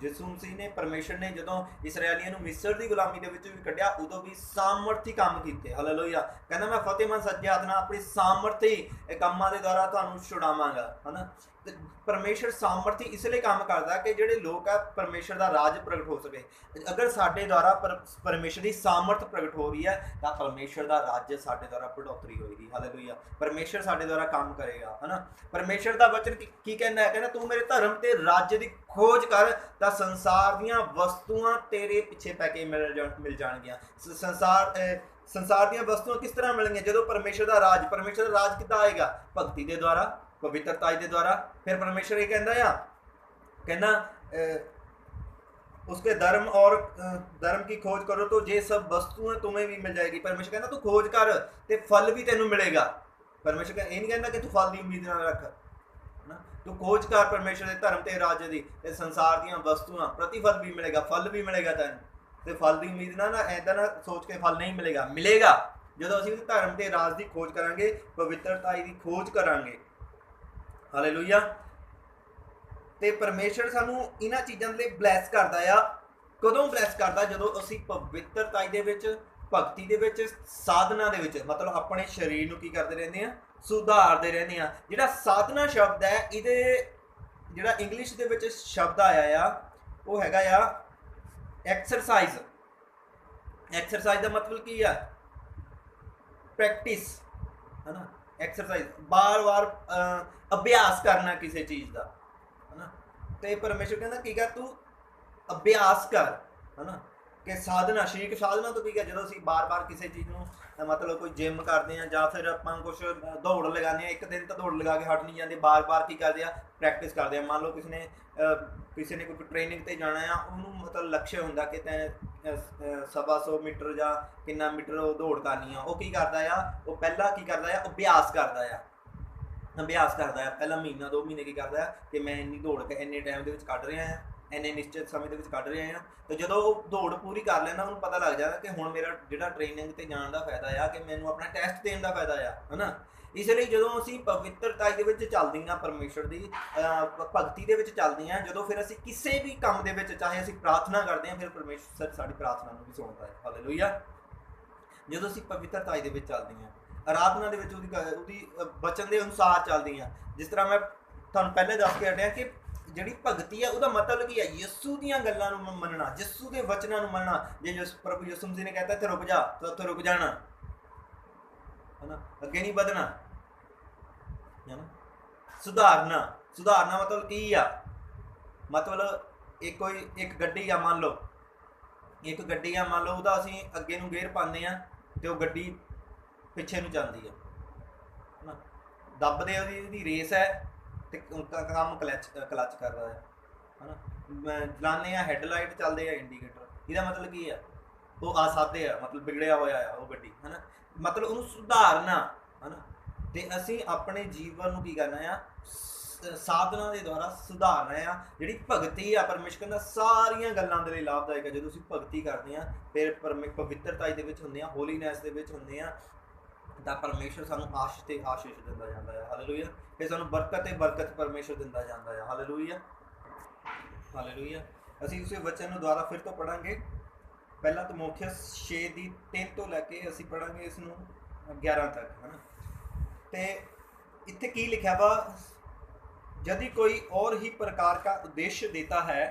ਯਿਸੂ ਮਸੀਹ ਨੇ, ਪਰਮੇਸ਼ਰ ਨੇ ਜਦੋਂ ਇਸਰਾਏਲੀਆਂ ਨੂੰ ਮਿਸਰ ਦੀ ਗੁਲਾਮੀ ਦੇ ਵਿੱਚ ਵੀ ਕੱਢਿਆ ਉਦੋਂ ਵੀ ਸਾਮਰਥੀ ਕੰਮ ਕੀਤੇ। ਹਾਲੇਲੂਇਆ। ਕਹਿੰਦਾ ਮੈਂ ਫਤਿਹਮੰਦ ਸੱਜੇ ਹੱਥ ਨਾਲ ਆਪਣੀ ਸਾਮਰਥੀ ਕੰਮਾਂ ਦੇ ਦੁਆਰਾ ਤੁਹਾਨੂੰ ਛੁਡਾਵਾਂਗਾ, ਹੈ ਨਾ। ਤੇ ਪਰਮੇਸ਼ਰ ਸਾਮਰਥੀ ਇਸ ਲਈ ਕੰਮ ਕਰਦਾ ਕਿ ਜਿਹੜੇ ਲੋਕ ਆ ਪਰਮੇਸ਼ਰ ਦਾ ਰਾਜ ਪ੍ਰਗਟ ਹੋ ਸਕੇ। ਅਗਰ ਸਾਡੇ ਦੁਆਰਾ ਪਰਮੇਸ਼ਰ ਦੀ ਸਾਮਰਥ ਪ੍ਰਗਟ ਹੋ ਰਹੀ ਹੈ ਤਾਂ ਪਰਮੇਸ਼ਰ ਦਾ ਰਾਜ ਸਾਡੇ ਦੁਆਰਾ ਬੜੋਤਰੀ ਹੋਏਗੀ। ਹਾਲੇਲੂਇਆ। ਪਰਮੇਸ਼ਰ ਸਾਡੇ ਦੁਆਰਾ ਕੰਮ ਕਰੇਗਾ, ਹੈ ਨਾ। ਪਰਮੇਸ਼ਰ ਦਾ ਵਚਨ ਕੀ ਕਹਿੰਦਾ ਹੈ? ਕਹਿੰਦਾ ਤੂੰ ਮੇਰੇ ਧਰਮ ਤੇ ਰਾਜ ਦੀ ਖੋਜ ਕਰ ਤਾਂ ਸੰਸਾਰ ਦੀਆਂ ਵਸਤੂਆਂ ਤੇਰੇ ਪਿੱਛੇ ਪੈ ਕੇ ਮਿਲ ਜਾਣਗੀਆਂ। ਸੰਸਾਰ ਦੀਆਂ ਵਸਤੂਆਂ ਕਿਸ ਤਰ੍ਹਾਂ ਮਿਲਣਗੀਆਂ? ਜਦੋਂ ਪਰਮੇਸ਼ਰ ਦਾ ਰਾਜ ਕਿੱਦਾਂ ਆਏਗਾ? ਭਗਤੀ ਦੇ ਦੁਆਰਾ, ਪਵਿੱਤਰਤਾ ਦੇ ਦੁਆਰਾ। ਫਿਰ ਪਰਮੇਸ਼ਰ ਇਹ ਕਹਿੰਦਾ उसके धर्म की खोज करो तो ये सब वस्तुएं तुम्हें भी मिल जाएगी। परमेश्वर कहना तू खोज कर ते फल भी तेनू मिलेगा। परमेश्वर ये नहीं कहता कि तू फल की उम्मीद ना रख, है ना? तू खोज कर परमेश्वर के धर्म ते राज दी ते संसार दी वस्तुआं, प्रतिफल भी मिलेगा, फल भी मिलेगा तैनू। ते फल की उम्मीद ना ऐदा ना सोच के फल नहीं मिलेगा जो असीं धर्म ते राज की खोज करांगे, पवित्रता की खोज करांगे। हालेलुया। ਤੇ ਪਰਮੇਸ਼ਰ ਸਾਨੂੰ ਇਹਨਾਂ ਚੀਜ਼ਾਂ ਦੇ ਲਈ ਬਲੈਸ ਕਰਦਾ ਆ। ਕਦੋਂ ਬਲੈਸ ਕਰਦਾ? ਜਦੋਂ ਅਸੀਂ ਪਵਿੱਤਰਤਾ ਦੇ ਵਿੱਚ, ਭਗਤੀ ਦੇ ਵਿੱਚ, ਸਾਧਨਾ ਦੇ ਵਿੱਚ, ਮਤਲਬ ਆਪਣੇ ਸਰੀਰ ਨੂੰ ਕੀ ਕਰਦੇ ਰਹਿੰਦੇ ਆ? ਸੁਧਾਰਦੇ ਰਹਿੰਦੇ ਆ। ਜਿਹੜਾ ਸਾਧਨਾ ਸ਼ਬਦ ਹੈ, ਇਹਦੇ ਜਿਹੜਾ ਇੰਗਲਿਸ਼ ਦੇ ਵਿੱਚ ਸ਼ਬਦ ਆਇਆ ਆ ਉਹ ਹੈਗਾ ਆ ਐਕਸਰਸਾਈਜ਼। ਐਕਸਰਸਾਈਜ਼ ਦਾ ਮਤਲਬ ਕੀ ਆ? ਪ੍ਰੈਕਟਿਸ, ਹੈ ਨਾ? ਐਕਸਰਸਾਈਜ਼ ਬਾਰ-ਬਾਰ ਅਭਿਆਸ ਕਰਨਾ ਕਿਸੇ ਚੀਜ਼ ਦਾ, ਤੇ ਪਰਮੇਸ਼ਰ ਕਹਿੰਦਾ ਕੀ ਕਰ? ਤੂੰ ਅਭਿਆਸ ਕਰ, ਹੈ ਨਾ? ਕਿ ਸਾਧਨਾ, ਸ਼ਰੀਰਕ ਸਾਧਨਾ ਤੋਂ ਕੀ ਕਰ? ਜਦੋਂ ਅਸੀਂ ਬਾਰ-ਬਾਰ ਕਿਸੇ ਚੀਜ਼ ਨੂੰ ਮਤਲਬ ਕੋਈ ਜਿਮ ਕਰਦੇ ਹਾਂ ਜਾਂ ਫਿਰ ਆਪਾਂ ਕੁਛ ਦੌੜ ਲਗਾਉਂਦੇ ਹਾਂ, ਇੱਕ ਦਿਨ ਤਾਂ ਦੌੜ ਲਗਾ ਕੇ ਹਟ ਨਹੀਂ ਜਾਂਦੇ, ਬਾਰ-ਬਾਰ ਕੀ ਕਰਦੇ ਆ? ਪ੍ਰੈਕਟਿਸ ਕਰਦੇ ਆ। ਮੰਨ ਲਓ ਕਿਸੇ ਨੇ ਕੋਈ ਟ੍ਰੇਨਿੰਗ ਤੇ ਜਾਣਾ ਆ, ਉਹਨੂੰ ਮਤਲਬ ਲਕਸ਼ ਹੁੰਦਾ ਕਿ ਤੈਂ 125 ਮੀਟਰ ਜਾਂ ਕਿੰਨਾ ਮੀਟਰ ਉਹ ਦੌੜ ਕਰਨੀ ਆ। ਉਹ ਕੀ ਕਰਦਾ ਆ? ਉਹ ਪਹਿਲਾਂ ਕੀ ਕਰਦਾ ਆ? ਅਭਿਆਸ ਕਰਦਾ ਆ। ਪਹਿला महीना 2 महीने की करता है कि मैं इन्नी दौड़ के इन्ने टाइम के कढ़ रहा है, इन्ने निश्चित समय के कढ़ रहा है। तो जो दौड़ पूरी कर लेना, उन्होंने पता लग जाता कि हुण मेरा जो ट्रेनिंग ते जाने का फायदा आ कि मैनूं अपना टैसट देने का फायदा है ना? इसलिए जो असीं पवित्रता दे विच चलदे हां, परमेश्वर की भगती दे विच चलदे हां, जो फिर असीं किसी भी काम दे विच, चाहे असीं प्रार्थना करते हैं, फिर परमेश्वर साडी प्रार्थना नूं भी सुणदा है। हालेलुया। जो असीं पवित्रता दे विच चलदे हां, आराधना दे विच उहदी वचन के अनुसार चलदी हैं। जिस तरह मैं तुहानूं पहले दस के हटिया कि जिहड़ी भगती है उसका मतलब की है? यीशु दीयां गल्लां नूं मनना, यीशु के वचनां नूं मनना। जे प्रभु यीशु मसीह ने कहता इत्थे रुक जा, तो उत्थे रुक जाना, है ना? अगे नहीं बढ़ना, है ना? सुधारना मतलब की आ? मतलब एक गड्डी आ, मान लो ਉਹਦਾ ਅਸੀਂ ਅੱਗੇ ਨੂੰ ਗੇਅਰ ਪਾਉਂਦੇ ਆ ਤੇ ਉਹ ਗੱਡੀ ਪਿੱਛੇ ਨੂੰ ਜਾਂਦੀ ਹੈ ਨਾ, ਦੱਬਦੇ ਉਹਦੀ ਰੇਸ ਹੈ ਤੇ ਕੰਮ ਕਲਚ ਕਰਦਾ ਹੈ ਨਾ। ਚਲਾਉਂਦੇ ਆ, ਹੈਡਲਾਈਟ ਚੱਲਦੇ ਆ, ਇੰਡੀਕੇਟਰ। ਇਹਦਾ ਮਤਲਬ ਕੀ ਆ? ਉਹ ਅਸਾਧੇ ਆ, ਮਤਲਬ ਵਿਗੜਿਆ ਹੋਇਆ ਆ ਉਹ ਗੱਡੀ, ਹੈ ਨਾ? ਮਤਲਬ ਉਹਨੂੰ ਸੁਧਾਰਨਾ, ਹੈ ਨਾ? ਤੇ ਅਸੀਂ ਆਪਣੇ ਜੀਵਨ ਨੂੰ ਕੀ ਕਰਨਾ ਆ? ਸਾਧਨਾ ਦੇ ਦੁਆਰਾ ਸੁਧਾਰਨਾ ਆ। ਜਿਹੜੀ ਭਗਤੀ ਆ, ਪਰਮੇਸ਼ਰ ਕਹਿੰਦਾ ਸਾਰੀਆਂ ਗੱਲਾਂ ਦੇ ਲਈ ਲਾਭਦਾਇਕ ਹੈ। ਜਦੋਂ ਅਸੀਂ ਭਗਤੀ ਕਰਦੇ ਹਾਂ, ਫਿਰ ਪਵਿੱਤਰਤਾ ਦੇ ਵਿੱਚ ਹੁੰਦੇ ਹਾਂ, ਹੋਲੀਨੈਸ ਦੇ ਵਿੱਚ ਹੁੰਦੇ ਹਾਂ, ਤਾਂ ਪਰਮੇਸ਼ਰ ਸਾਨੂੰ ਆਸ਼ੀਸ਼ ਤੇ ਆਸ਼ੀਸ਼ ਦਿੰਦਾ ਜਾਂਦਾ ਹੈ। ਹਾਲੇਲੂਇਆ। ਫਿਰ ਸਾਨੂੰ ਬਰਕਤ ਤੇ ਬਰਕਤ ਪਰਮੇਸ਼ਰ ਦਿੰਦਾ ਜਾਂਦਾ ਹੈ। ਹਾਲੇਲੂਇਆ। ਅਸੀਂ ਉਸੇ ਵਚਨ ਨੂੰ ਦੁਆਰਾ ਫਿਰ ਤੋਂ ਪੜਾਂਗੇ। ਪਹਿਲਾ ਤਿਮੋਥੀਅਸ 6:3 ਤੋਂ ਲੈ ਕੇ ਅਸੀਂ ਪੜਾਂਗੇ ਇਸ ਨੂੰ 11 ਤੱਕ, ਹੈ ਨਾ? ਤੇ ਇੱਥੇ ਕੀ ਲਿਖਿਆ ਵਾ? यदि कोई और ही प्रकार का उद्देश्य देता है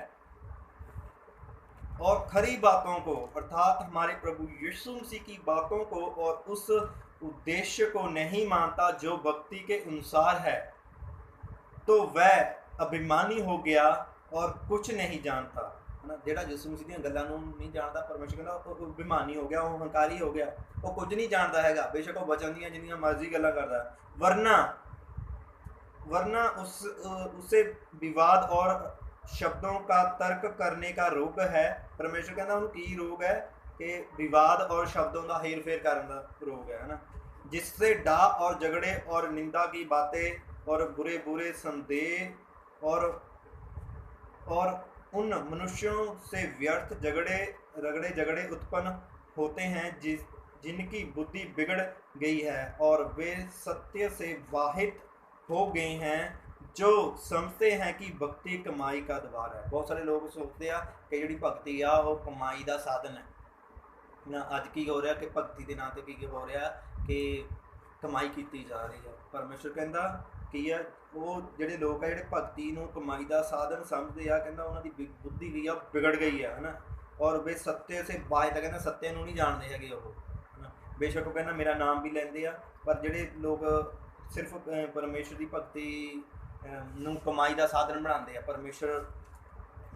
और खरी बातों को, अर्थात हमारे प्रभु यीशु मसीह की बातों को, और उस उद्देश्य को नहीं मानता जो भक्ति के अनुसार है, तो वह अभिमानी हो गया और कुछ नहीं जानता, है ना? जिहड़ा यीशु मसीह दी गल्लां नूं नहीं जानदा, परमेश्वर कहंदा वो अभिमानी हो गया, वो हंकारी हो गया, वो कुछ नहीं जानता हैगा। बेशक वो वचन दीयां जिन्नियां मर्जी गल्लां करदा, वरना उसे विवाद और शब्दों का तर्क करने का रोग है। परमेश्वर कहना उन्हें की रोग है? कि विवाद और शब्दों का हेर फेर करने का रोग है ना? जिससे डाह और झगड़े और निंदा की बातें और बुरे बुरे संदेह और उन मनुष्यों से व्यर्थ झगड़े उत्पन्न होते हैं जिनकी बुद्धि बिगड़ गई है और वे सत्य से वाहित हो गए हैं, जो समझते हैं कि भक्ति कमाई का द्वार है। बहुत सारे लोग सोचते हैं कि जी भगती आ वो कमाई का साधन है ना। अज की हो रहा कि भगती के नाम से की हो रहा कि कमाई की जा रही है। परमेश्वर कहता की है वो जोड़े लोग है जो भगती को कमाई का साधन समझते हैं, कहता उन्होंने बुद्धि भी बिगड़ गई है ना। और वे सत्य से बाहर कहना सत्य नहीं जानते है वो, है ना? बेशक वो कहना मेरा नाम भी लेंदे आ, पर जोड़े लोग सिर्फ परमेश्वर की भगती नूं कमाई का साधन बनाते हैं। परमेश्वर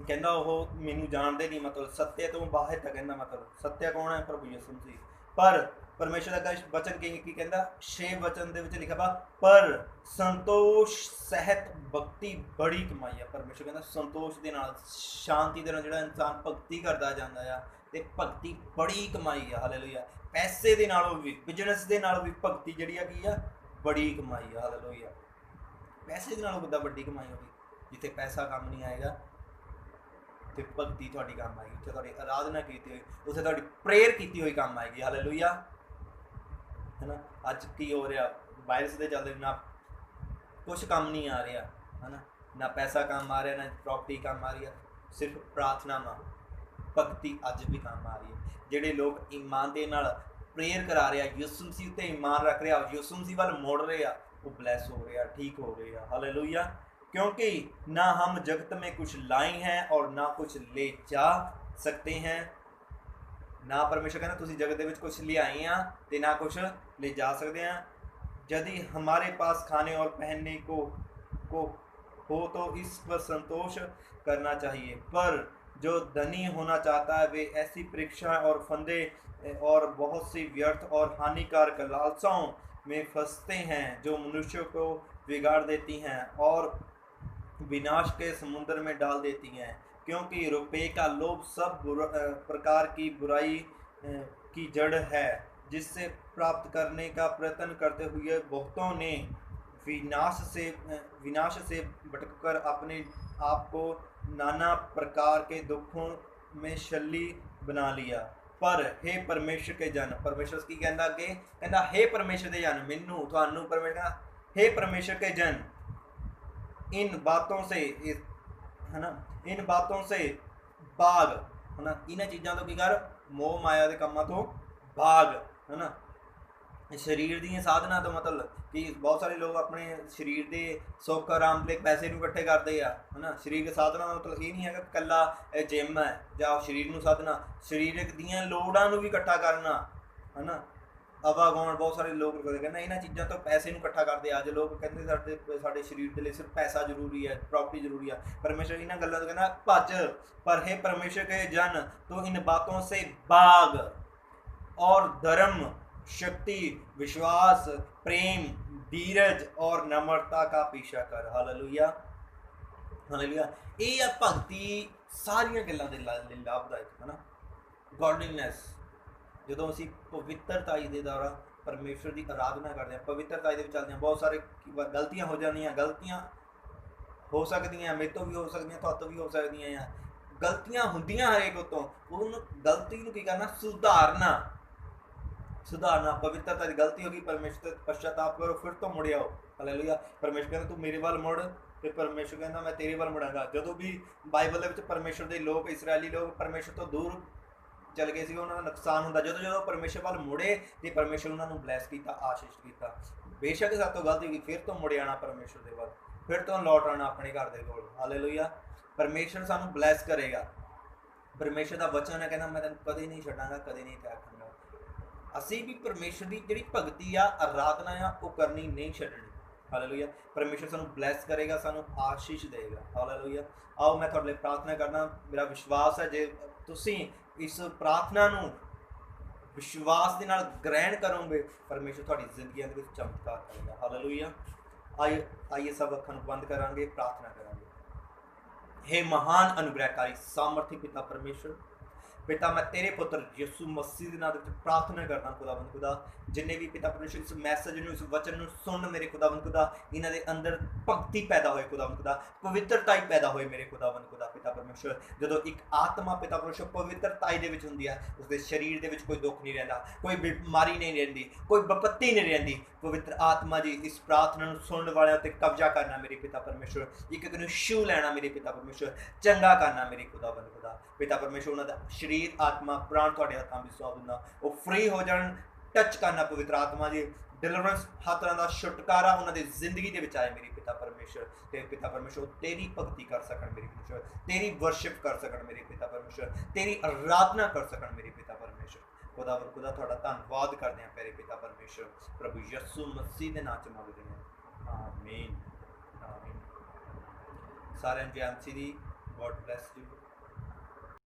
कहता वो मैनू जानते नहीं, मतलब सत्य तो बाहर था। कहना मतलब सत्य कौन है? प्रभु यीशु मसीह। पर परमेश्वर का वचन की कहता 6 वचन ਦੇ ਵਿੱਚ ਲਿਖਿਆ ਵਾ ਪਰ ਸੰਤੋਸ਼ ਸਹਿਤ ਭਗਤੀ ਬੜੀ ਕਮਾਈ ਆ। परमेश्वर ਕਹਿੰਦਾ ਸੰਤੋਸ਼ ਦੇ ਨਾਲ ਸ਼ਾਂਤੀ ਦੇ ਨਾਲ ਜਿਹੜਾ ਇਨਸਾਨ ਭਗਤੀ ਕਰਦਾ ਜਾਂਦਾ ਆ ਤੇ ਭਗਤੀ ਬੜੀ ਕਮਾਈ ਆ। ਹਾਲੇਲੂਇਆ। ਪੈਸੇ ਦੇ ਨਾਲੋਂ ਵੀ ਬਿਜ਼ਨਸ ਦੇ ਨਾਲੋਂ ਵੀ ਭਗਤੀ ਜਿਹੜੀ ਆ ਕੀ ਆ ਬੜੀ ਕਮਾਈ ਆ। ਹਾਲੇਲੂਇਆ। ਪੈਸੇ ਦੇ ਨਾਲੋਂ ਕਿੱਦਾਂ ਵੱਡੀ ਕਮਾਈ ਹੋਗੀ? ਜਿੱਥੇ ਪੈਸਾ ਕੰਮ ਨਹੀਂ ਆਏਗਾ ਤੇ ਭਗਤੀ ਤੁਹਾਡੀ ਕੰਮ ਆਏਗੀ। ਉੱਥੇ ਤੁਹਾਡੀ ਆਰਾਧਨਾ ਕੀਤੀ ਹੋਈ, ਉੱਥੇ ਤੁਹਾਡੀ ਪ੍ਰੇਅਰ ਕੀਤੀ ਹੋਈ ਕੰਮ ਆਏਗੀ। ਹਾਲੇਲੂਇਆ। है ना। अज की हो रहा वायरस के चलते ना कुछ काम नहीं आ रहा है ना, ना पैसा काम आ रहा, ना प्रॉपर्टी काम आ रही है, सिर्फ प्रार्थना में भगती अज भी काम आ रही है। जेडे लोग ईमान के नाल प्रेयर करा रहे हैं, यीशु मसीह उत्ते ईमान रख रहे, यीशु मसीह वाल मुड़ रहे हैं, वो ब्लैस हो रहे हैं, ठीक हो रहे हैं। हालेलुया। क्योंकि ना हम जगत में कुछ लाए हैं और ना कुछ ले जा सकते हैं। ना परमेश्वर कहना तुसी जगत में कुछ ले आए हैं तो ना कुछ ले जा सकते हैं। यदि हमारे पास खाने और पहनने को हो तो इस पर संतोष करना चाहिए, पर जो धनी होना चाहता है वे ऐसी परीक्षा और फंदे और बहुत सी व्यर्थ और हानिकारक लालसाओं में फंसते हैं जो मनुष्य को बिगाड़ देती हैं और विनाश के समुद्र में डाल देती हैं। क्योंकि रुपये का लोभ सब प्रकार की बुराई की जड़ है, जिससे प्राप्त करने का प्रयत्न करते हुए बहुतों ने विनाश से भटककर अपने आप को नाना प्रकार के दुखों में शल्ली बना लिया। पर हे परमेश्वर के जन, परमेश्वर की कहता अगे कहता हे परमेश्वर के जन, मैनू थानू परमेश्वर कहता हे परमेश्वर के जन, इन बातों से है ना, इन बातों से भाग है ना, इन्ह चीज़ों तो की कर मोह माया के कामों तो भाग है ना। शरीर दी साधना तो मतलब कि बहुत सारे लोग अपने शरीर के सुख आराम के पैसे इकट्ठे करते हैं है ना। शरीर के साधना का मतलब ये नहीं है कि कला जिम है या शरीर को साधना, शरीरक दी लोड़ां भी इकट्ठा करना है ना। आवागौन बहुत सारे लोग कहते इन्होंने चीज़ों तो पैसे इकट्ठा करते। अज लोग कहते साढ़े शरीर के लिए सिर्फ पैसा जरूरी है, प्रॉपर्टी जरूरी है। परमेश्वर इन्होंने गलों तो कहना भज, पर हे परमेश्वर के जन तो इन बातों से भाग और धर्म, शक्ति, विश्वास, प्रेम, धीरज और नम्रता का पीछा कर। हालेलुया। हालेलुया। ये भगती सारिया गल्लां दे लाभदायक है ना। गॉडलीनेस जो असी पवित्रताई के द्वारा परमेश्वर की आराधना करते हैं, पवित्रताई के चलते हैं, बहुत सारे गलतियां हो जानियां, गलतियां हो सकदियां, मेरे तो भी हो सकदियां, तुहाडे तो भी हो सकदियां। गलतियां हुंदियां हरेक तो उन गलती नूं की करना सुधारना, सुधारना। पवित्रता की गलती होगी, परमेश्वर पश्चाताप करो, फिर तो मुड़ आओ। हालेलुया। परमेश्वर कहता तू मेरे वाल मुड़, फिर परमेश्वर कहता मैं तेरे वाल मुड़ांगा। जो भी बाइबल के परमेश्वर के लोग, इसराइली लोग परमेश्वर तो दूर चल गए थे, उन्होंने नुकसान होंदा। जो जो परमेश्वर वाल मुड़े तो परमेश्वर उन्होंने ब्लैस किया, आशीष किया। बेशक साथ तो गलती हुई, फिर तो मुड़े आना परमेश्वर के वाल, फिर तो लौट आना अपने घर के कोल। हालेलुया। परमेश्वर सानू ब्लैस करेगा। परमेश्वर का वचन है कहना मैं तेन कदे नहीं छड्डांगा, कदे नहीं त्याग करूंगा। असी भी परमेश्वर की जिहड़ी भगती आ, आराधना आ, वो करनी नहीं छड्डनी। हालेलुया। परमेश्वर सानू ब्लैस करेगा, सानू आशीष देगा। हालेलुया। आओ मैं तुहाडे लिए प्रार्थना करना। मेरा विश्वास है जे तुसीं इस प्रार्थना नूं विश्वास के नाल ग्रहण करोगे, परमेश्वर तुहाडी जिंदगी दे विच चमत्कार करेगा। हालेलुया। आइए सब अखां नूं बंद करांगे, प्रार्थना करांगे। हे महान अनुग्रहकारी सामर्थी पिता परमेश्वर, पिता मैं तेरे पुत्र यीशु मसीह के नाम से प्रार्थना करना खुदावंद खुदा, जिन्हें भी पिता परमेश्वर इस मैसेज में, इस वचन में सुन मेरे खुदावंद खुदा, इन्हों के अंदर भक्ति पैदा होए खुदावंद खुदा, पवित्रताई पैदा होए मेरे खुदावंद खुदा। पिता परमेश्वर जो एक आत्मा पिता परमेश्वर पवित्रताई दे विच हुंदी है, उसके शरीर दे विच कोई दुख नहीं रहिंदा, कोई बीमारी नहीं रहिंदी, कोई विपत्ति नहीं रहिंदी। पवित्र आत्मा जी इस प्रार्थना सुनने वाले उत्ते कब्जा करना मेरे पिता परमेश्वर, एक एक छू लेना मेरे पिता परमेश्वर, चंगा करना मेरे खुदावंद खुदा। पिता परमेश्वर उन्होंने शरीर आत्मा प्राण थोड़े हाथों में सौंप दिंदा, वो फ्री हो जान, टच करना पवित्र आत्मा जी, डिलीवरेंस हर तरह का छुटकारा उन्होंने जिंदगी के आए मेरे पिता परमेश्वर। ते पिता परमेश्वर तेरी भक्ति कर सकन मेरे परमेश्वर, तेरी वर्शिप कर सकन मेरे पिता परमेश्वर, तेरी आराधना कर सकन मेरे पिता परमेश्वर। खुदावन खुदा थोड़ा धन्यवाद करते हैं मेरे पिता परमेश्वर, प्रभु यीशु मसीह के नाम च मंगते हैं, आमीन आमीन। सारे जय मसीह दी। God bless you.